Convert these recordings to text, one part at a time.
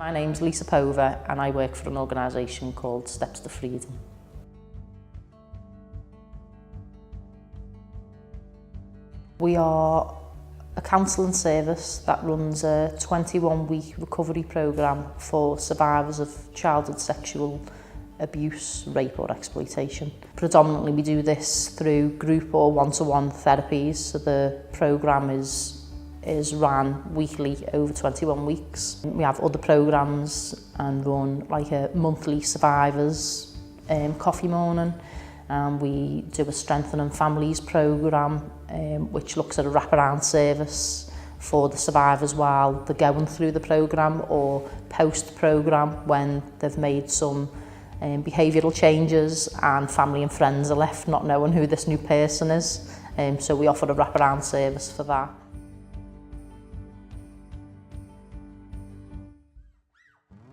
My name's Lisa Pover and I work for an organisation called Steps to Freedom. We are a counselling service that runs a 21-week recovery programme for survivors of childhood sexual abuse, rape or exploitation. Predominantly we do this through group or one-to-one therapies, so the programme is run weekly over 21 weeks. We have other programmes and run like a monthly survivors coffee morning, and we do a strengthening families programme which looks at a wraparound service for the survivors while they're going through the programme or post-programme when they've made some behavioural changes and family and friends are left not knowing who this new person is. So we offer a wraparound service for that.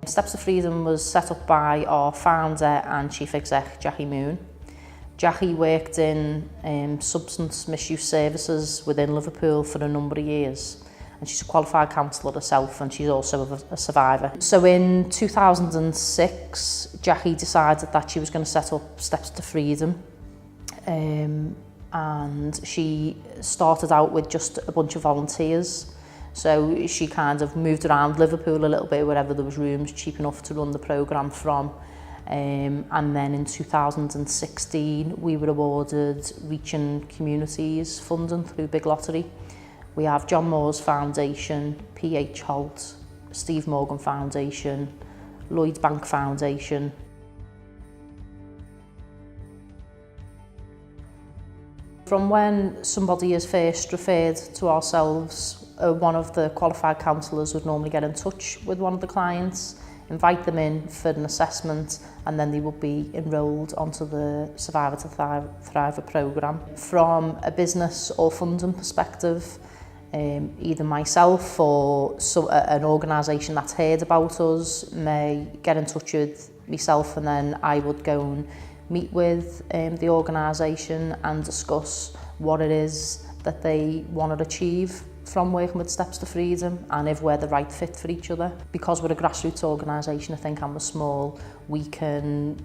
Steps to Freedom was set up by our founder and chief exec, Jackie Moon. Jackie worked in substance misuse services within Liverpool for a number of years, and she's a qualified counsellor herself, and she's also a survivor. So in 2006, Jackie decided that she was going to set up Steps to Freedom, and she started out with just a bunch of volunteers. So she kind of moved around Liverpool a little bit, wherever there was rooms cheap enough to run the programme from. And then in 2016, we were awarded Reaching Communities funding through Big Lottery. We have John Moore's Foundation, PH Holt, Steve Morgan Foundation, Lloyds Bank Foundation. From when somebody is first referred to ourselves, one of the qualified counsellors would normally get in touch with one of the clients, invite them in for an assessment, and then they would be enrolled onto the Survivor to Thriver programme. From a business or funding perspective, either myself or an organisation that's heard about us may get in touch with myself, and then I would go and meet with the organisation and discuss what it is that they want to achieve from working with Steps to Freedom and if we're the right fit for each other. Because we're a grassroots organisation, I think, and we're small, we can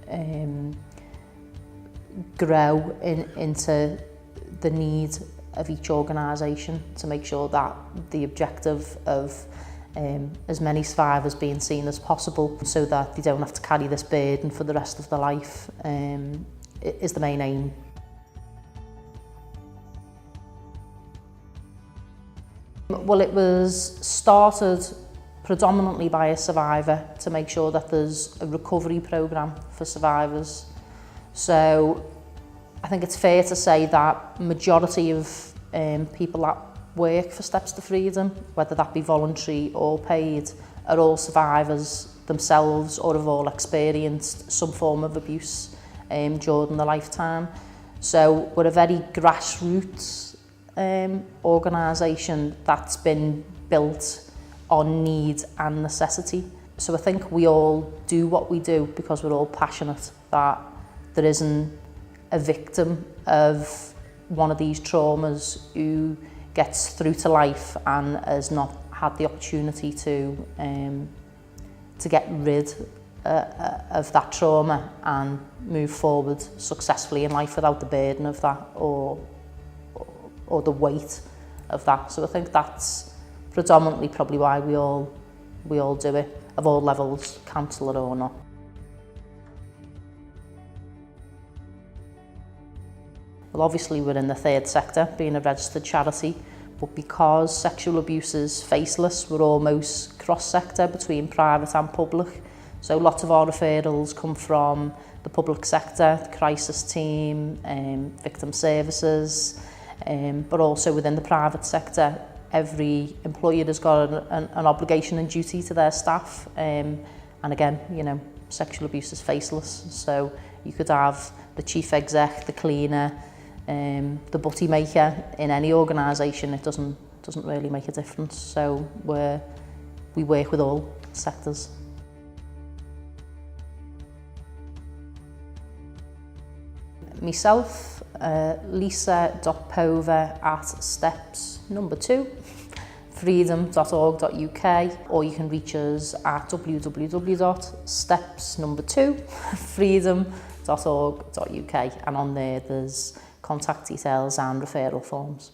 grow into the need of each organisation to make sure that the objective of as many survivors being seen as possible, so that they don't have to carry this burden for the rest of their life, is the main aim. Well, it was started predominantly by a survivor to make sure that there's a recovery programme for survivors. So I think it's fair to say that majority of people that work for Steps to Freedom, whether that be voluntary or paid, are all survivors themselves or have all experienced some form of abuse during their lifetime. So we're a very grassroots organisation that's been built on need and necessity. So I think we all do what we do because we're all passionate that there isn't a victim of one of these traumas who gets through to life and has not had the opportunity to get rid of that trauma and move forward successfully in life without the burden of that or the weight of that. So I think that's predominantly probably why we all do it, of all levels, counsellor or not. Well, obviously we're in the third sector, being a registered charity, but because sexual abuse is faceless, we're almost cross-sector between private and public. So lots of our referrals come from the public sector, the crisis team, victim services, but also within the private sector, every employer has got an obligation and duty to their staff. And again, you know, sexual abuse is faceless. So you could have the chief exec, the cleaner, the butty maker in any organisation. It doesn't really make a difference. So we work with all sectors. Myself, lisa.pover@steps2 freedom.org.uk, or you can reach us at www.steps2freedom.org.uk, and on there's contact details and referral forms.